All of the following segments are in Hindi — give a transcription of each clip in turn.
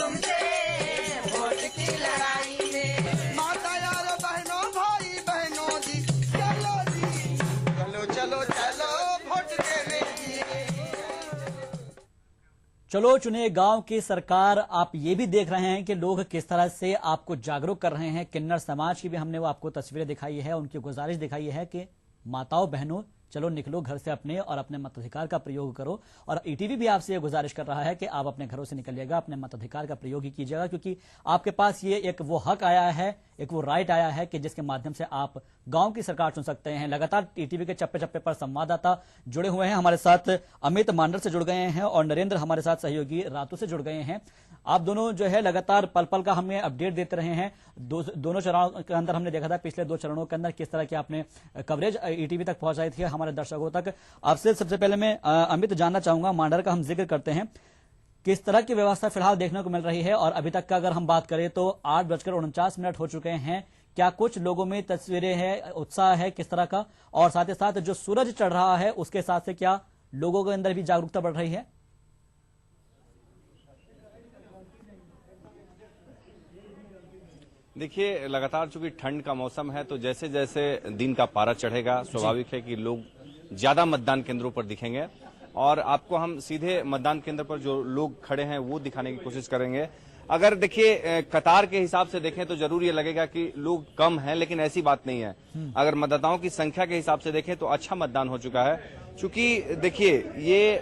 तुमसे वोट की लड़ाई में। माता यार बहनों भाई बहनों जी चलो चलो चलो चलो वोट देने की। चलो चुने गांव की सरकार। आप ये भी देख रहे हैं कि लोग किस तरह से आपको जागरूक कर रहे हैं। किन्नर समाज की भी हमने वो आपको तस्वीरें दिखाई है, उनकी गुजारिश दिखाई है कि माताओं बहनों चलो निकलो घर से अपने और अपने मताधिकार का प्रयोग करो। और ईटीवी भी आपसे ये गुजारिश कर रहा है कि आप अपने घरों से निकलिएगा, अपने मताधिकार का प्रयोग ही कीजिएगा, क्योंकि आपके पास ये एक वो हक आया है, एक वो राइट आया है कि जिसके माध्यम से आप गांव की सरकार चुन सकते हैं। लगातार ईटीवी के चप्पे चप्पे पर संवाददाता जुड़े हुए हैं। हमारे साथ अमित मांडर से जुड़ गए हैं और नरेंद्र हमारे साथ सहयोगी रातू से जुड़ गए हैं। आप दोनों जो है लगातार पल पल का हमें अपडेट देते रहे हैं। दोनों चरणों के अंदर हमने देखा था, पिछले 2 चरणों के अंदर किस तरह की आपने कवरेज ईटीवी तक पहुंचाई थी हमारे दर्शकों तक। आपसे सबसे पहले मैं अमित जानना चाहूंगा, मांडर का हम जिक्र करते हैं, किस तरह की व्यवस्था फिलहाल देखने को मिल रही है और अभी तक का अगर हम बात करें तो 8:49 हो चुके हैं। क्या कुछ लोगों में तस्वीरें हैं, उत्साह है किस तरह का, और साथ ही साथ जो सूरज चढ़ रहा है उसके साथ से क्या लोगों के अंदर भी जागरूकता बढ़ रही है? देखिए, लगातार चूंकि ठंड का मौसम है तो जैसे जैसे दिन का पारा चढ़ेगा स्वाभाविक है कि लोग ज्यादा मतदान केंद्रों पर दिखेंगे और आपको हम सीधे मतदान केंद्र पर जो लोग खड़े हैं वो दिखाने की कोशिश करेंगे। अगर देखिए कतार के हिसाब से देखें तो जरूर ये लगेगा कि लोग कम हैं, लेकिन ऐसी बात नहीं है। अगर मतदाताओं की संख्या के हिसाब से देखें तो अच्छा मतदान हो चुका है, क्योंकि देखिए ये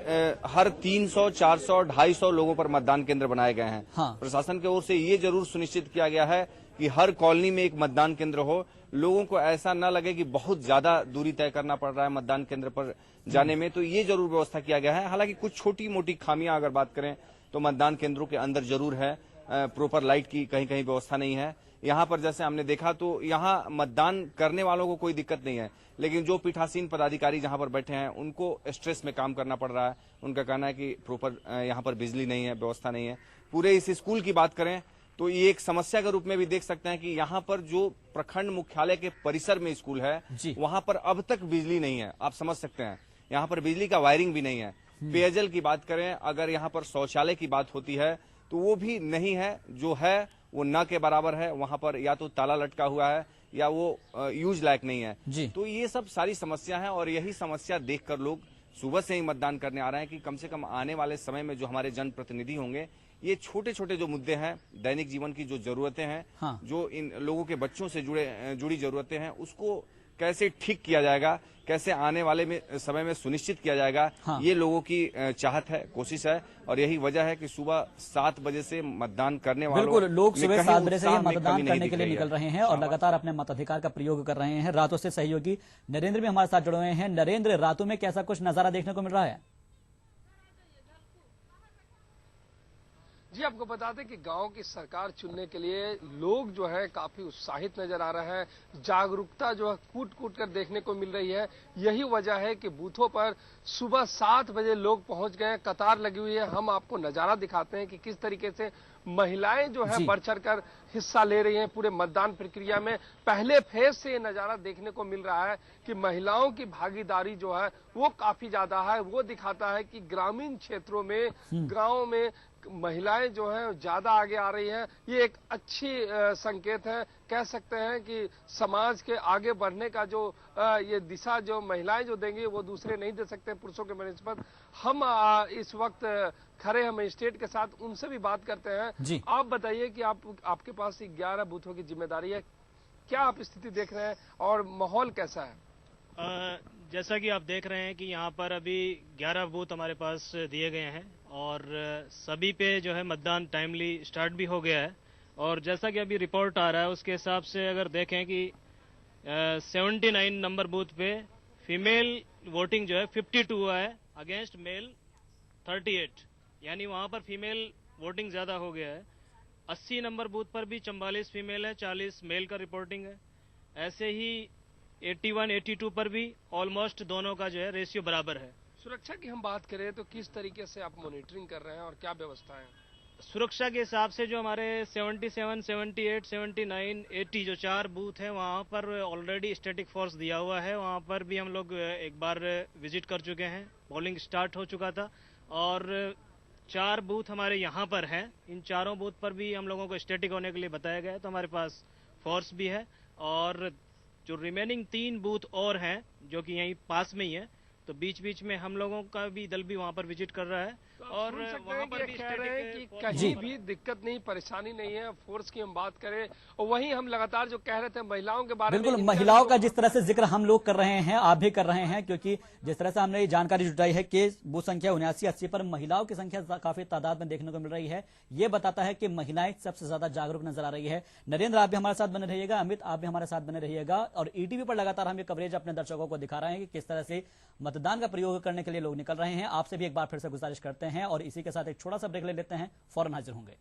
हर 300, 400, 250 लोगों पर मतदान केंद्र बनाए गए हैं। हाँ। प्रशासन की ओर से ये जरूर सुनिश्चित किया गया है कि हर कॉलोनी में एक मतदान केंद्र हो, लोगों को ऐसा न लगे कि बहुत ज्यादा दूरी तय करना पड़ रहा है मतदान केंद्र पर जाने में, तो ये जरूर व्यवस्था किया गया है। हालांकि कुछ छोटी मोटी खामियां अगर बात करें तो मतदान केंद्रों के अंदर जरूर है। प्रॉपर लाइट की कहीं कहीं व्यवस्था नहीं है। यहाँ पर जैसे हमने देखा तो यहाँ मतदान करने वालों को कोई दिक्कत नहीं है, लेकिन जो पीठासीन पदाधिकारी जहाँ पर बैठे हैं उनको स्ट्रेस में काम करना पड़ रहा है। उनका कहना है कि प्रॉपर यहाँ पर बिजली नहीं है, व्यवस्था नहीं है। पूरे इस स्कूल की बात करें तो ये एक समस्या के रूप में भी देख सकते हैं कि यहाँ पर जो प्रखंड मुख्यालय के परिसर में स्कूल है वहां पर अब तक बिजली नहीं है। आप समझ सकते हैं, यहाँ पर बिजली का वायरिंग भी नहीं है। पेयजल की बात करें, अगर यहाँ पर शौचालय की बात होती है तो वो भी नहीं है, जो है वो न के बराबर है। वहां पर या तो ताला लटका हुआ है या वो यूज लायक नहीं है। तो ये सब सारी समस्या है और यही समस्या देखकर लोग सुबह से ही मतदान करने आ रहे हैं कि कम से कम आने वाले समय में जो हमारे जनप्रतिनिधि होंगे, ये छोटे छोटे जो मुद्दे हैं, दैनिक जीवन की जो जरूरतें हैं, हाँ। जो इन लोगों के बच्चों से जुड़ी जरूरतें हैं, उसको कैसे ठीक किया जाएगा, कैसे आने वाले समय में सुनिश्चित किया जाएगा, हाँ। ये लोगों की चाहत है, कोशिश है। और यही वजह है कि सुबह 7 बजे से मतदान करने वालों लोग सुबह 7 बजे से ही मतदान करने के लिए निकल रहे हैं और लगातार अपने मताधिकार का प्रयोग कर रहे हैं। रातों से सहयोगी नरेंद्र भी हमारे साथ जुड़े हुए हैं। नरेंद्र, रातों में कैसा कुछ नजारा देखने को मिल रहा है? जी, आपको बता दें कि गांव की सरकार चुनने के लिए लोग जो है काफी उत्साहित नजर आ रहे हैं। जागरूकता जो है कूट कूट कर देखने को मिल रही है। यही वजह है कि बूथों पर सुबह 7 बजे लोग पहुंच गए, कतार लगी हुई है। हम आपको नजारा दिखाते हैं कि किस तरीके से महिलाएं जो है बढ़ चढ़ कर हिस्सा ले रही हैं पूरे मतदान प्रक्रिया में। पहले फेज से ये नजारा देखने को मिल रहा है कि महिलाओं की भागीदारी जो है वो काफी ज्यादा है। वो दिखाता है कि ग्रामीण क्षेत्रों में, गाँव में महिलाएं जो है ज्यादा आगे आ रही हैं। ये एक अच्छी संकेत है। कह सकते हैं कि समाज के आगे बढ़ने का जो ये दिशा जो महिलाएं जो देंगी वो दूसरे नहीं दे सकते पुरुषों के बनस्पत। हम इस वक्त खड़े हम स्टेट के साथ उनसे भी बात करते हैं। आप बताइए कि आपके पास 11 बूथों की जिम्मेदारी है, क्या आप स्थिति देख रहे हैं और माहौल कैसा है? जैसा कि आप देख रहे हैं कि यहाँ पर अभी 11 बूथ हमारे पास दिए गए हैं और सभी पे जो है मतदान टाइमली स्टार्ट भी हो गया है। और जैसा कि अभी रिपोर्ट आ रहा है उसके हिसाब से अगर देखें कि 79 नंबर बूथ पे फीमेल वोटिंग जो है 52 हुआ है अगेंस्ट मेल 38, यानी वहाँ पर फीमेल वोटिंग ज़्यादा हो गया है। 80 नंबर बूथ पर भी 44 फीमेल है, 40 मेल का रिपोर्टिंग है। ऐसे ही 81, 82 पर भी ऑलमोस्ट दोनों का जो है रेशियो बराबर है। सुरक्षा की हम बात करें तो किस तरीके से आप मॉनिटरिंग कर रहे हैं और क्या व्यवस्था है? सुरक्षा के हिसाब से जो हमारे 77, 78, 79, 80 जो 4 बूथ हैं वहाँ पर ऑलरेडी स्टैटिक फोर्स दिया हुआ है। वहाँ पर भी हम लोग एक बार विजिट कर चुके हैं। पोलिंग स्टार्ट हो चुका था और 4 बूथ हमारे यहाँ पर हैं। इन चारों बूथ पर भी हम लोगों को स्टैटिक होने के लिए बताया गया है, तो हमारे पास फोर्स भी है। और जो रिमेनिंग 3 बूथ और हैं जो कि यहीं पास में ही है, तो बीच बीच में हम लोगों का भी दल भी वहाँ पर विजिट कर रहा है। और वहाँ पर भी कह रहे हैं कि स्टैटिक कहीं भी दिक्कत नहीं, परेशानी नहीं है। फोर्स की हम बात करें और वहीं हम लगातार जो कह रहे थे महिलाओं के बारे में, बिल्कुल, इनका महिलाओं जो- का जिस तरह से जिक्र हम लोग कर रहे हैं, आप भी कर रहे हैं, क्योंकि जिस तरह से हमने ये जानकारी जुटाई है कि बूथ संख्या 79-80 पर महिलाओं की संख्या काफी तादाद में देखने को मिल रही है। ये बताता है कि महिलाएं सबसे ज्यादा जागरूक नजर आ रही है। नरेंद्र, आप भी हमारे साथ बने रहिएगा, अमित आप भी हमारे साथ बने रहिएगा, और ईटीवी पर लगातार हम ये कवरेज अपने दर्शकों को दिखा रहे हैं कि किस तरह से मतदान का प्रयोग करने के लिए लोग निकल रहे हैं। आपसे भी एक बार फिर से गुजारिश करते हैं और इसी के साथ एक छोटा सा ब्रेक ले लेते हैं, फौरन हाजिर होंगे।